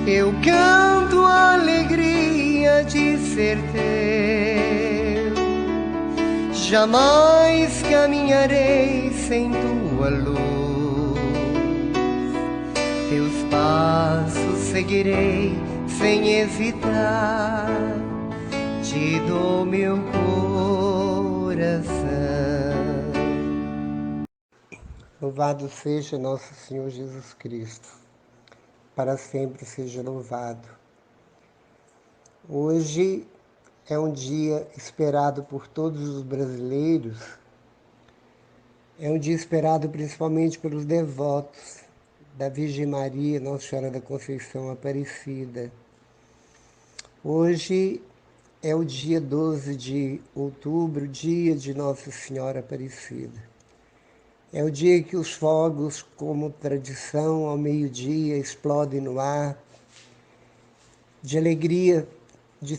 Eu canto a alegria de ser teu. Jamais caminharei sem tua luz. Teus passos seguirei sem hesitar. Te dou meu coração. Louvado seja nosso Senhor Jesus Cristo. Para sempre seja louvado. Hoje é um dia esperado por todos os brasileiros. É um dia esperado principalmente pelos devotos da Virgem Maria, Nossa Senhora da Conceição Aparecida. Hoje é o dia 12 de outubro, dia de Nossa Senhora Aparecida. É o dia que os fogos, como tradição, ao meio-dia, explodem no ar, de alegria de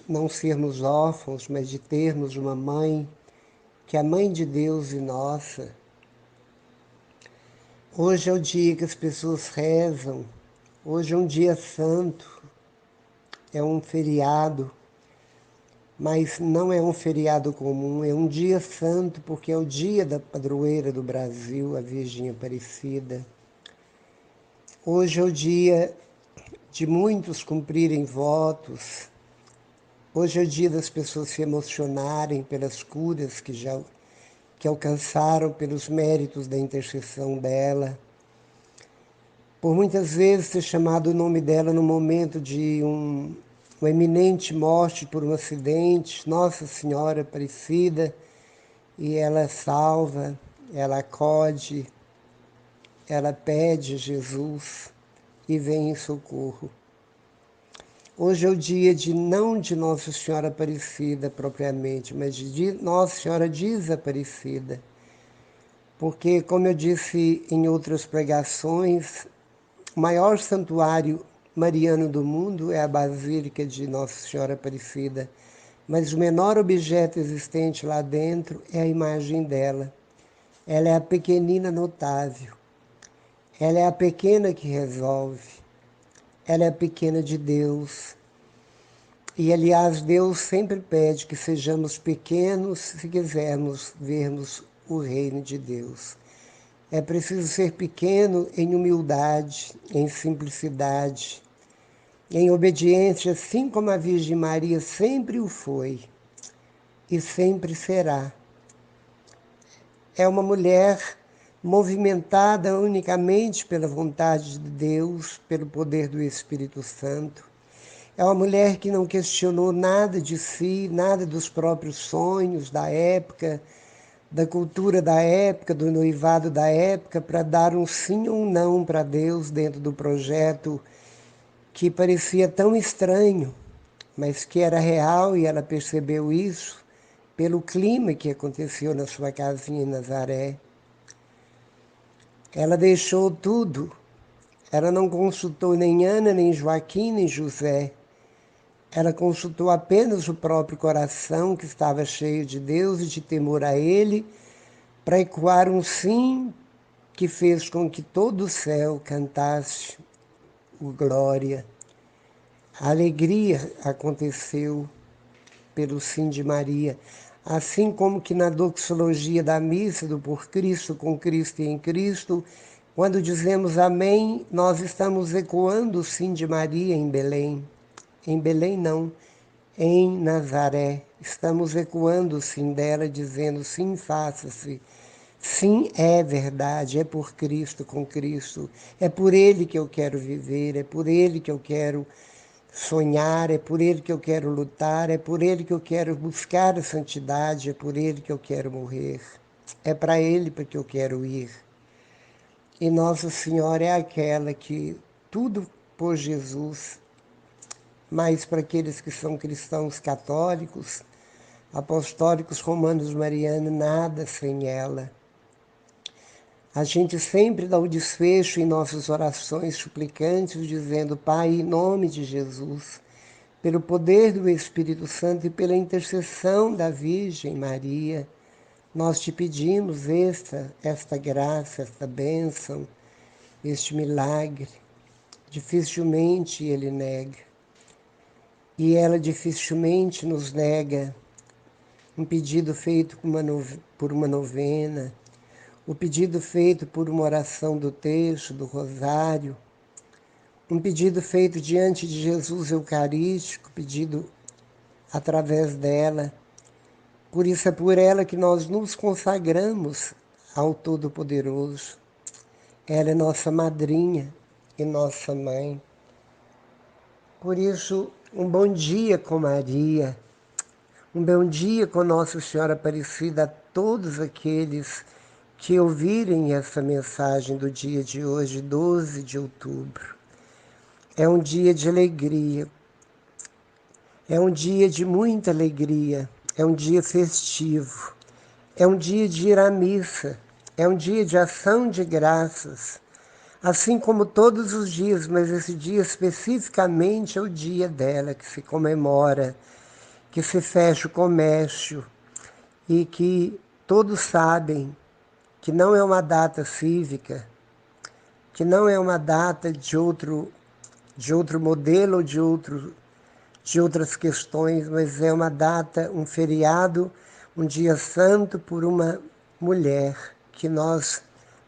não sermos órfãos, mas de termos uma mãe, que é a mãe de Deus e nossa. Hoje é o dia que as pessoas rezam, hoje é um dia santo, é um feriado, mas não é um feriado comum, é um dia santo porque é o dia da padroeira do Brasil, a Virgem Aparecida. Hoje é o dia de muitos cumprirem votos. Hoje é o dia das pessoas se emocionarem pelas curas que alcançaram pelos méritos da intercessão dela. Por muitas vezes ter chamado o nome dela no momento de uma iminente morte por um acidente, Nossa Senhora Aparecida, e ela salva, ela acode, ela pede Jesus e vem em socorro. Hoje é o dia não de Nossa Senhora Aparecida propriamente, mas de Nossa Senhora Desaparecida. Porque, como eu disse em outras pregações, o maior santuário mariano do mundo é a Basílica de Nossa Senhora Aparecida, mas o menor objeto existente lá dentro é a imagem dela. Ela é a pequenina notável. Ela é a pequena que resolve. Ela é a pequena de Deus. E, aliás, Deus sempre pede que sejamos pequenos se quisermos vermos o reino de Deus. É preciso ser pequeno em humildade, em simplicidade, em obediência, assim como a Virgem Maria sempre o foi e sempre será. É uma mulher movimentada unicamente pela vontade de Deus, pelo poder do Espírito Santo. É uma mulher que não questionou nada de si, nada dos próprios sonhos da época, da cultura da época, do noivado da época, para dar um sim ou um não para Deus dentro do projeto que parecia tão estranho, mas que era real, e ela percebeu isso pelo clima que aconteceu na sua casinha em Nazaré. Ela deixou tudo. Ela não consultou nem Ana, nem Joaquim, nem José. Ela consultou apenas o próprio coração, que estava cheio de Deus e de temor a Ele, para ecoar um sim que fez com que todo o céu cantasse o glória. A alegria aconteceu pelo sim de Maria, assim como que na doxologia da missa do por Cristo, com Cristo e em Cristo, quando dizemos amém, nós estamos ecoando o sim de Maria em Belém. Em Belém não, em Nazaré. Estamos ecoando o sim dela, dizendo sim, faça-se. Sim, é verdade, é por Cristo, com Cristo. É por Ele que eu quero viver, é por Ele que eu quero sonhar, é por Ele que eu quero lutar, é por Ele que eu quero buscar a santidade, é por Ele que eu quero morrer. É para Ele que eu quero ir. E Nossa Senhora é aquela que tudo por Jesus, mas para aqueles que são cristãos católicos, apostólicos, romanos, marianos, nada sem ela. A gente sempre dá o desfecho em nossas orações suplicantes, dizendo: Pai, em nome de Jesus, pelo poder do Espírito Santo e pela intercessão da Virgem Maria, nós te pedimos esta graça, esta bênção, este milagre dificilmente ele nega. E ela dificilmente nos nega um pedido feito por uma novena, o pedido feito por uma oração do texto, do rosário, um pedido feito diante de Jesus Eucarístico, pedido através dela. Por isso é por ela que nós nos consagramos ao Todo-Poderoso. Ela é nossa madrinha e nossa mãe. Por isso, um bom dia com Maria, um bom dia com Nossa Senhora Aparecida a todos aqueles que ouvirem essa mensagem do dia de hoje, 12 de outubro. É um dia de alegria, é um dia de muita alegria, é um dia festivo, é um dia de ir à missa, é um dia de ação de graças, assim como todos os dias, mas esse dia especificamente é o dia dela, que se comemora, que se fecha o comércio e que todos sabem que não é uma data cívica, que não é uma data de outro modelo ou de outras questões, mas é uma data, um feriado, um dia santo por uma mulher que nós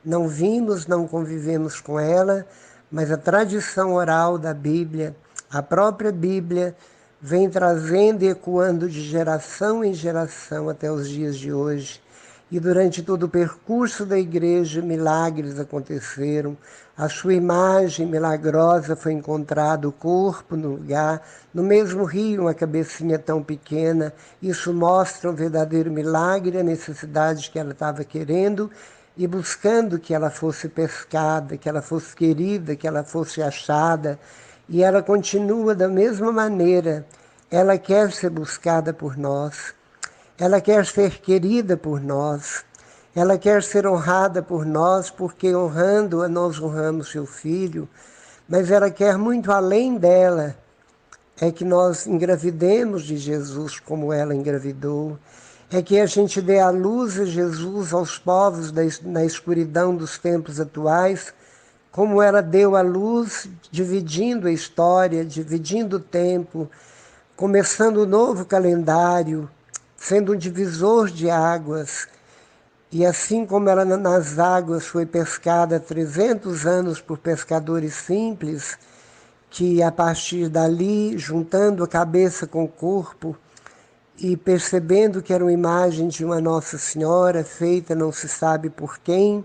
não vimos, não convivemos com ela, mas a tradição oral da Bíblia, a própria Bíblia, vem trazendo e ecoando de geração em geração até os dias de hoje. E durante todo o percurso da igreja, milagres aconteceram. A sua imagem milagrosa foi encontrada, o corpo no lugar, no mesmo rio, uma cabecinha tão pequena. Isso mostra um verdadeiro milagre, a necessidade que ela estava querendo e buscando que ela fosse pescada, que ela fosse querida, que ela fosse achada. E ela continua da mesma maneira. Ela quer ser buscada por nós. Ela quer ser querida por nós. Ela quer ser honrada por nós, porque honrando-a nós honramos seu filho. Mas ela quer muito além dela, é que nós engravidemos de Jesus como ela engravidou. É que a gente dê a luz a Jesus aos povos na escuridão dos tempos atuais, como ela deu a luz, dividindo a história, dividindo o tempo, começando um novo calendário, sendo um divisor de águas. E assim como ela nas águas foi pescada há 300 anos por pescadores simples, que a partir dali, juntando a cabeça com o corpo e percebendo que era uma imagem de uma Nossa Senhora feita não se sabe por quem,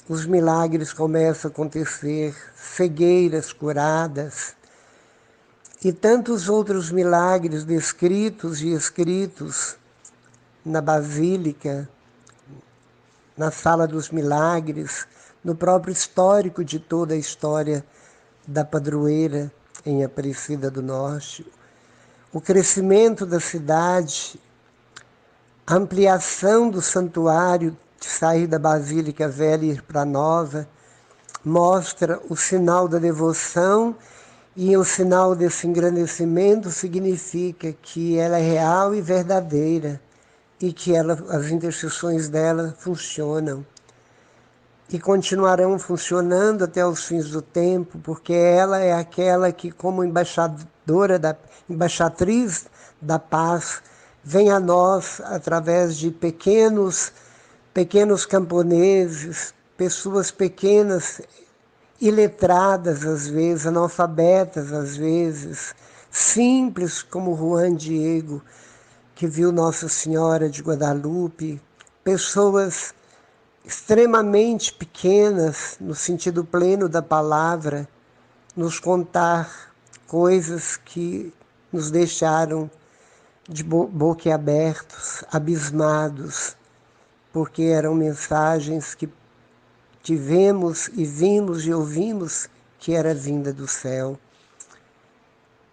os milagres começam a acontecer, cegueiras curadas, e tantos outros milagres descritos e escritos na Basílica, na Sala dos Milagres, no próprio histórico de toda a história da padroeira em Aparecida do Norte. O crescimento da cidade, a ampliação do santuário, de sair da Basílica Velha e ir para a Nova, mostra o sinal da devoção. E o sinal desse engrandecimento significa que ela é real e verdadeira e que as intercessões dela funcionam e continuarão funcionando até os fins do tempo, porque ela é aquela que, como embaixatriz da paz, vem a nós através de pequenos camponeses, pessoas pequenas, iletradas às vezes, analfabetas às vezes, simples como Juan Diego, que viu Nossa Senhora de Guadalupe, pessoas extremamente pequenas, no sentido pleno da palavra, nos contar coisas que nos deixaram de boquiabertos, abismados, porque eram mensagens que tivemos e vimos e ouvimos que era vinda do céu.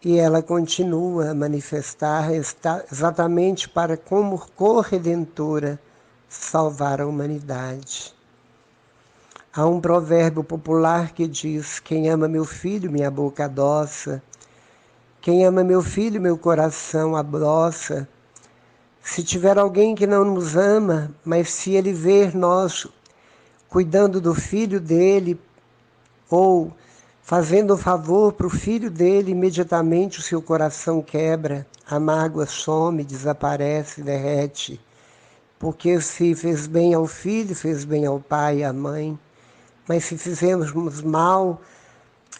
E ela continua a manifestar exatamente para, como corredentora, salvar a humanidade. Há um provérbio popular que diz: quem ama meu filho, minha boca adoça. Quem ama meu filho, meu coração adoça. Se tiver alguém que não nos ama, mas se ele ver nós cuidando do filho dele, ou Fazendo um favor para o filho dele, imediatamente o seu coração quebra, a mágoa some, desaparece, derrete. Porque se fez bem ao filho, fez bem ao pai e à mãe. Mas se fizermos mal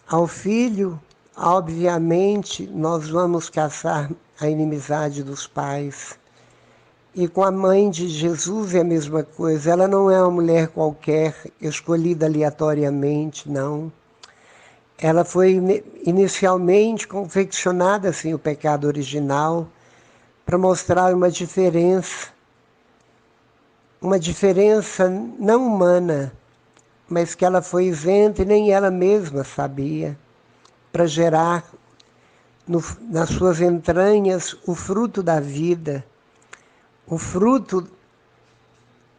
ao filho, obviamente nós vamos caçar a inimizade dos pais. E com a mãe de Jesus é a mesma coisa. Ela não é uma mulher qualquer, escolhida aleatoriamente, não. Ela foi inicialmente confeccionada assim, o pecado original, para mostrar uma diferença não humana, mas que ela foi isenta e nem ela mesma sabia, para gerar nas suas entranhas o fruto da vida, o fruto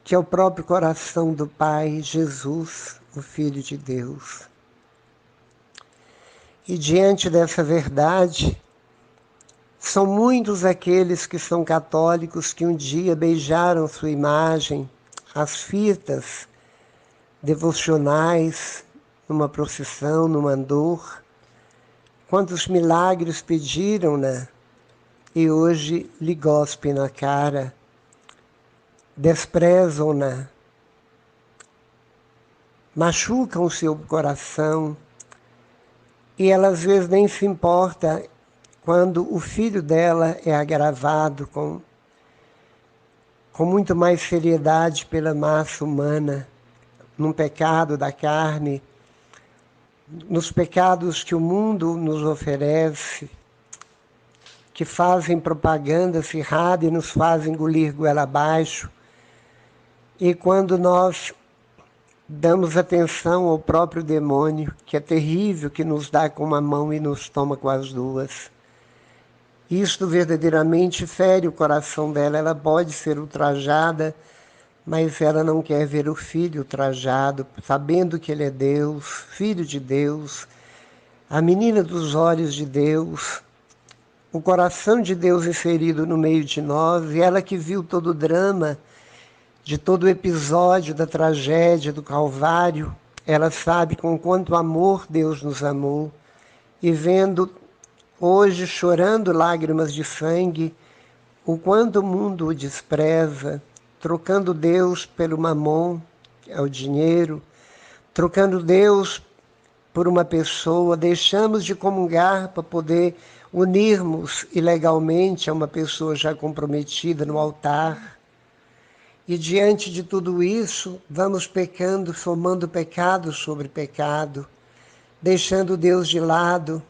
que é o próprio coração do Pai, Jesus, o Filho de Deus. E diante dessa verdade, são muitos aqueles que são católicos que um dia beijaram sua imagem, as fitas devocionais, numa procissão, num andor. Quantos milagres pediram-na e hoje lhe gospem na cara, desprezam-na, machucam o seu coração e ela às vezes nem se importa quando o filho dela é agravado com muito mais seriedade pela massa humana, num pecado da carne, nos pecados que o mundo nos oferece, que fazem propaganda acirrada e nos fazem engolir goela abaixo. E quando nós damos atenção ao próprio demônio, que é terrível, que nos dá com uma mão e nos toma com as duas, isto verdadeiramente fere o coração dela. Ela pode ser ultrajada, mas ela não quer ver o filho ultrajado, sabendo que ele é Deus, filho de Deus, a menina dos olhos de Deus, o coração de Deus inserido no meio de nós, e ela que viu todo o drama, de todo o episódio da tragédia do Calvário, ela sabe com quanto amor Deus nos amou, e vendo hoje, chorando lágrimas de sangue, o quanto o mundo o despreza, trocando Deus pelo mamon, que é o dinheiro, trocando Deus por uma pessoa, deixamos de comungar para poder unirmos ilegalmente a uma pessoa já comprometida no altar. E diante de tudo isso, vamos pecando, somando pecado sobre pecado, deixando Deus de lado,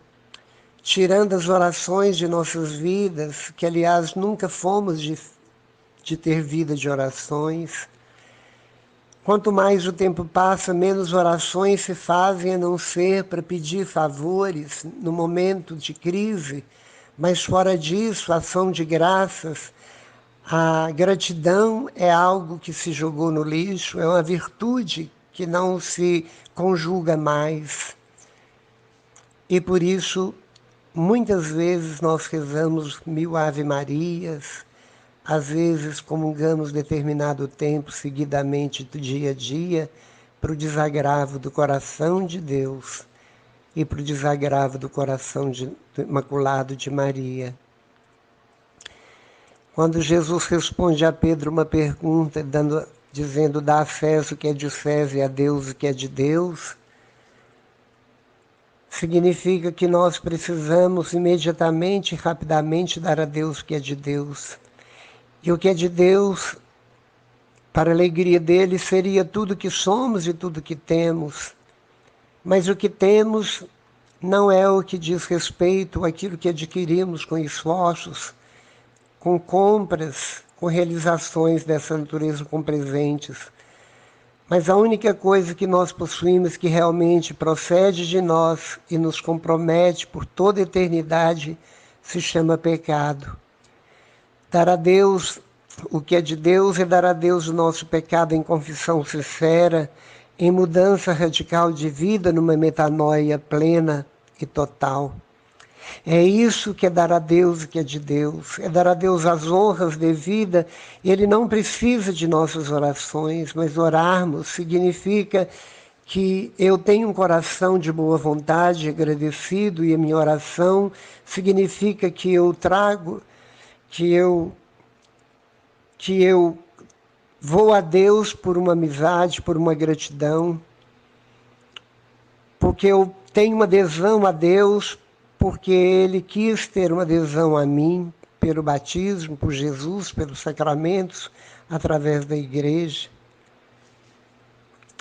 tirando as orações de nossas vidas, que aliás nunca fomos de ter vida de orações. Quanto mais o tempo passa, menos orações se fazem, a não ser para pedir favores no momento de crise, mas fora disso, ação de graças. A gratidão é algo que se jogou no lixo, é uma virtude que não se conjuga mais. E por isso, muitas vezes nós rezamos 1000 Ave-Marias, às vezes comungamos determinado tempo seguidamente do dia a dia, para o desagravo do coração de Deus e para o desagravo do coração do Imaculado de Maria. Quando Jesus responde a Pedro uma pergunta, dizendo, dá a César o que é de César e a Deus o que é de Deus, significa que nós precisamos imediatamente e rapidamente dar a Deus o que é de Deus. E o que é de Deus, para a alegria dele, seria tudo que somos e tudo que temos. Mas o que temos não é o que diz respeito àquilo que adquirimos com esforços, com compras, com realizações dessa natureza, com presentes. Mas a única coisa que nós possuímos que realmente procede de nós e nos compromete por toda a eternidade se chama pecado. Dar a Deus o que é de Deus é dar a Deus o nosso pecado em confissão sincera, em mudança radical de vida, numa metanoia plena e total. É isso que é dar a Deus o que é de Deus, é dar a Deus as honras devidas. Ele não precisa de nossas orações, mas orarmos significa que eu tenho um coração de boa vontade, agradecido, e a minha oração significa que eu trago, que eu vou a Deus por uma amizade, por uma gratidão, porque eu tenho uma adesão a Deus, porque Ele quis ter uma adesão a mim, pelo batismo, por Jesus, pelos sacramentos, através da igreja.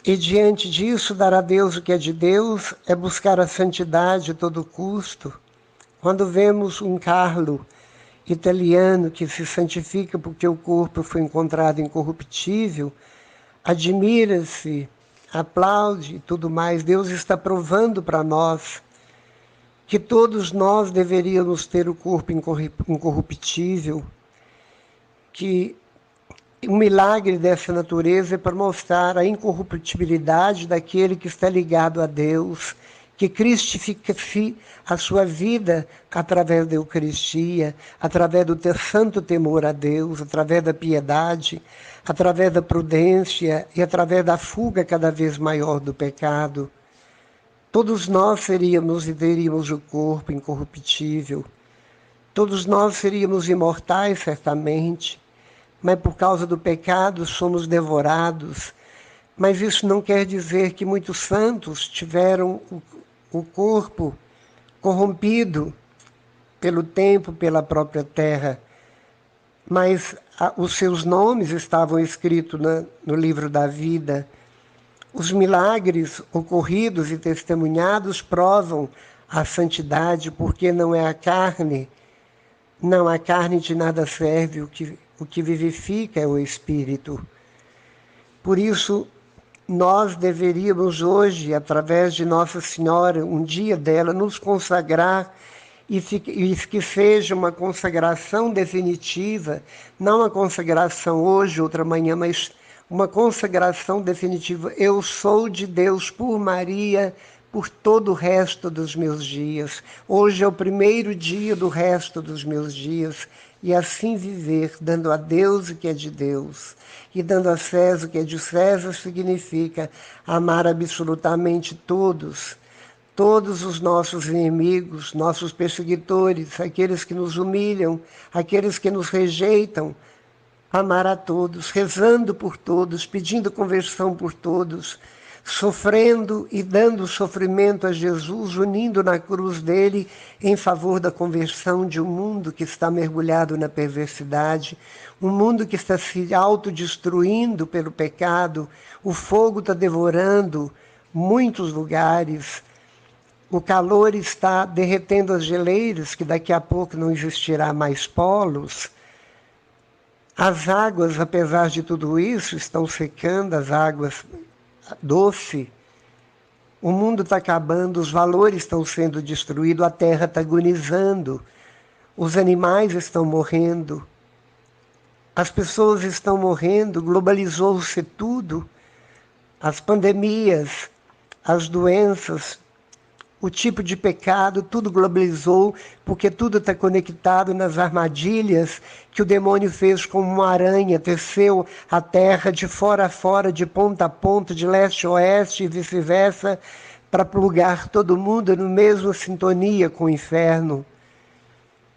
E diante disso, dar a Deus o que é de Deus é buscar a santidade a todo custo. Quando vemos um Carlo italiano que se santifica porque o corpo foi encontrado incorruptível, admira-se, aplaude e tudo mais. Deus está provando para nós que todos nós deveríamos ter o corpo incorruptível, que um milagre dessa natureza é para mostrar a incorruptibilidade daquele que está ligado a Deus, que cristifica a sua vida através da Eucaristia, através do santo temor a Deus, através da piedade, através da prudência e através da fuga cada vez maior do pecado. Todos nós seríamos e teríamos o corpo incorruptível. Todos nós seríamos imortais, certamente, mas por causa do pecado somos devorados. Mas isso não quer dizer que muitos santos tiveram o corpo corrompido pelo tempo, pela própria terra. Mas os seus nomes estavam escritos no livro da vida. Os milagres ocorridos e testemunhados provam a santidade, porque não é a carne. Não, a carne de nada serve, o que vivifica é o Espírito. Por isso, nós deveríamos hoje, através de Nossa Senhora, um dia dela, nos consagrar e que seja uma consagração definitiva, não uma consagração hoje, outra manhã, mas uma consagração definitiva. Eu sou de Deus por Maria, por todo o resto dos meus dias. Hoje é o primeiro dia do resto dos meus dias. E assim viver, dando a Deus o que é de Deus. E dando a César o que é de César significa amar absolutamente todos. Todos os nossos inimigos, nossos perseguidores, aqueles que nos humilham, aqueles que nos rejeitam. Amar a todos, rezando por todos, pedindo conversão por todos, sofrendo e dando sofrimento a Jesus, unindo na cruz dele em favor da conversão de um mundo que está mergulhado na perversidade, um mundo que está se autodestruindo pelo pecado, o fogo está devorando muitos lugares, o calor está derretendo as geleiras, que daqui a pouco não existirá mais polos. As águas, apesar de tudo isso, estão secando, as águas doce. O mundo está acabando, os valores estão sendo destruídos, a terra está agonizando, os animais estão morrendo, as pessoas estão morrendo, globalizou-se tudo, as pandemias, as doenças, o tipo de pecado, tudo globalizou, porque tudo está conectado nas armadilhas que o demônio fez como uma aranha, teceu a terra de fora a fora, de ponta a ponta, de leste a oeste e vice-versa, para plugar todo mundo na mesma sintonia com o inferno.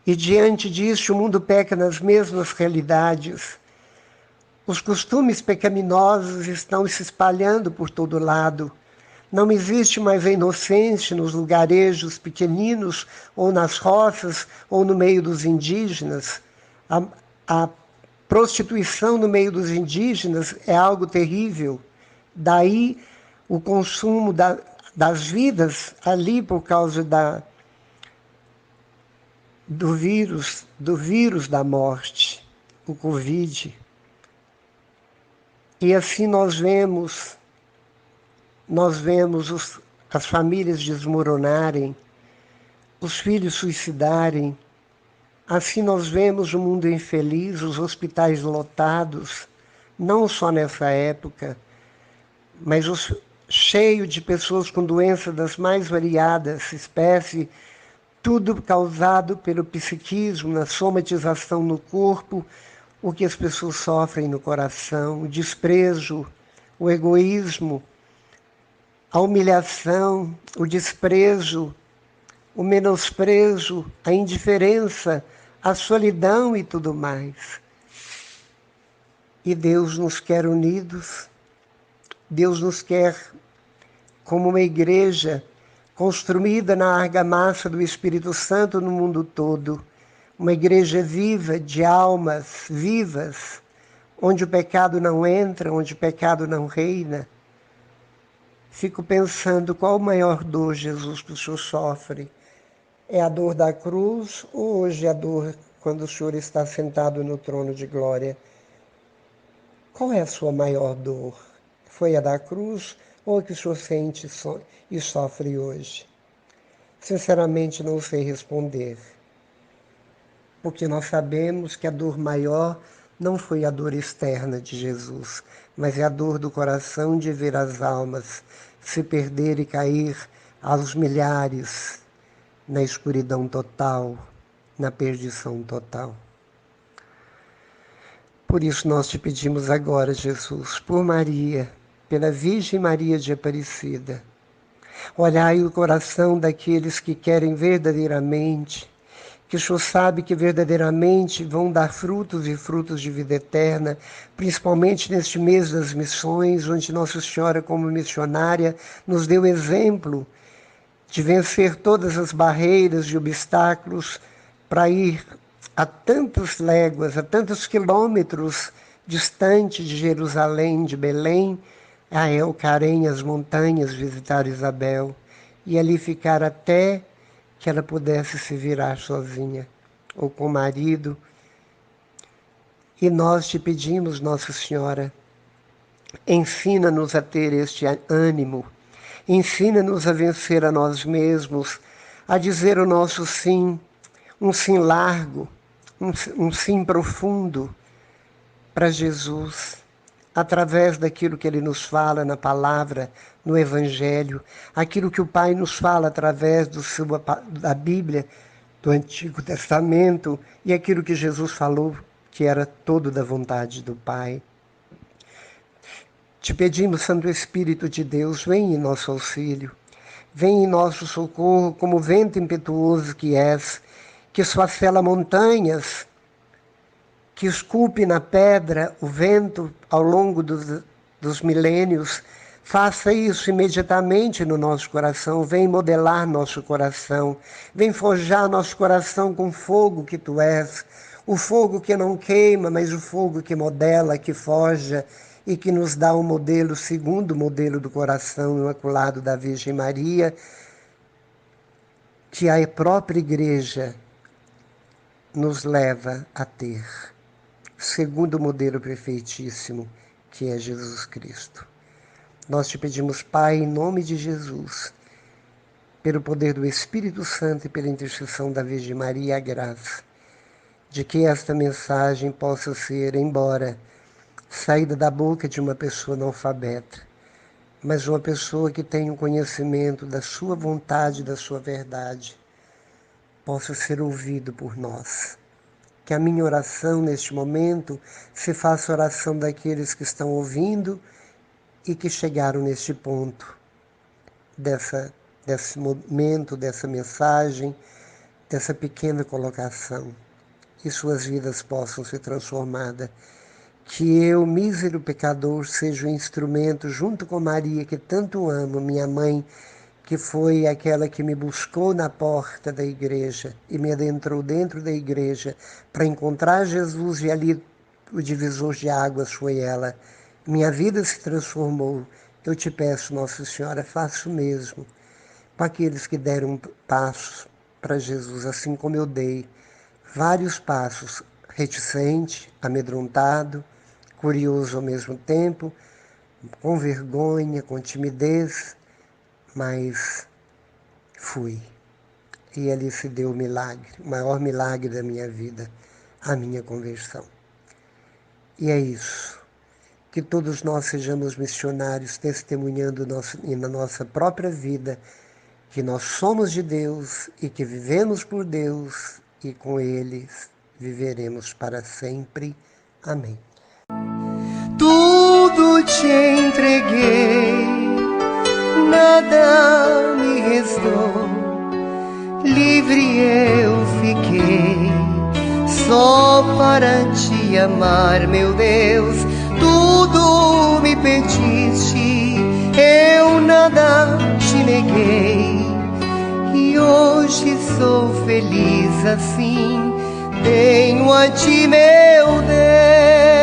E diante disso, o mundo peca nas mesmas realidades. Os costumes pecaminosos estão se espalhando por todo lado. Não existe mais a inocência nos lugarejos pequeninos, ou nas roças, ou no meio dos indígenas. A prostituição no meio dos indígenas é algo terrível. Daí o consumo das vidas ali por causa do vírus da morte, o Covid. E assim nós vemos as famílias desmoronarem, os filhos suicidarem. Assim nós vemos o mundo infeliz, os hospitais lotados, não só nessa época, mas cheio de pessoas com doenças das mais variadas espécies, tudo causado pelo psiquismo, na somatização no corpo, o que as pessoas sofrem no coração, o desprezo, o egoísmo, a humilhação, o desprezo, o menosprezo, a indiferença, a solidão e tudo mais. E Deus nos quer unidos, Deus nos quer como uma igreja construída na argamassa do Espírito Santo no mundo todo, uma igreja viva, de almas vivas, onde o pecado não entra, onde o pecado não reina. Fico pensando qual a maior dor, Jesus, que o Senhor sofre. É a dor da cruz ou hoje é a dor quando o Senhor está sentado no trono de glória? Qual é a sua maior dor? Foi a da cruz ou a que o Senhor sente e sofre hoje? Sinceramente, não sei responder. Porque nós sabemos que a dor maior não foi a dor externa de Jesus, mas é a dor do coração de ver as almas se perder e cair aos milhares na escuridão total, na perdição total. Por isso nós te pedimos agora, Jesus, por Maria, pela Virgem Maria de Aparecida, olhai o coração daqueles que querem verdadeiramente, que o Senhor sabe que verdadeiramente vão dar frutos e frutos de vida eterna, principalmente neste mês das missões, onde Nossa Senhora, como missionária, nos deu exemplo de vencer todas as barreiras e obstáculos para ir a tantas léguas, a tantos quilômetros distante de Jerusalém, de Belém, a Elcarém, as montanhas, visitar Isabel, e ali ficar até que ela pudesse se virar sozinha, ou com o marido. E nós te pedimos, Nossa Senhora, ensina-nos a ter este ânimo, ensina-nos a vencer a nós mesmos, a dizer o nosso sim, um sim largo, um sim profundo para Jesus, através daquilo que Ele nos fala na palavra, no Evangelho, aquilo que o Pai nos fala através da Bíblia, do Antigo Testamento, e aquilo que Jesus falou, que era todo da vontade do Pai. Te pedimos, Santo Espírito de Deus, vem em nosso auxílio, vem em nosso socorro como vento impetuoso que és, que esfacela montanhas, que esculpe na pedra o vento ao longo dos milênios. Faça isso imediatamente no nosso coração, vem modelar nosso coração, vem forjar nosso coração com o fogo que Tu és, o fogo que não queima, mas o fogo que modela, que forja e que nos dá um modelo, segundo o modelo do coração imaculado da Virgem Maria, que a própria Igreja nos leva a ter, segundo o modelo perfeitíssimo, que é Jesus Cristo. Nós te pedimos, Pai, em nome de Jesus, pelo poder do Espírito Santo e pela intercessão da Virgem Maria, a graça de que esta mensagem possa ser, embora saída da boca de uma pessoa analfabeta, mas uma pessoa que tem um conhecimento da sua vontade, da sua verdade, possa ser ouvido por nós. Que a minha oração neste momento se faça oração daqueles que estão ouvindo e que chegaram neste ponto, desse momento, dessa mensagem, dessa pequena colocação, e suas vidas possam ser transformadas. Que eu, mísero pecador, seja o instrumento, junto com Maria, que tanto amo, minha mãe, que foi aquela que me buscou na porta da igreja e me adentrou dentro da igreja para encontrar Jesus, e ali o divisor de águas foi ela. Minha vida se transformou. Eu te peço, Nossa Senhora, faça o mesmo com aqueles que deram passos para Jesus, assim como eu dei vários passos, reticente, amedrontado, curioso ao mesmo tempo, com vergonha, com timidez, mas fui. E ali se deu o milagre, o maior milagre da minha vida, a minha conversão. E é isso. Que todos nós sejamos missionários, testemunhando na nossa própria vida que nós somos de Deus e que vivemos por Deus e com Ele viveremos para sempre. Amém. Tudo te entreguei, nada me restou, livre eu fiquei, só para te amar, meu Deus. Tudo me pediste, eu nada te neguei, e hoje sou feliz assim, tenho a ti, meu Deus.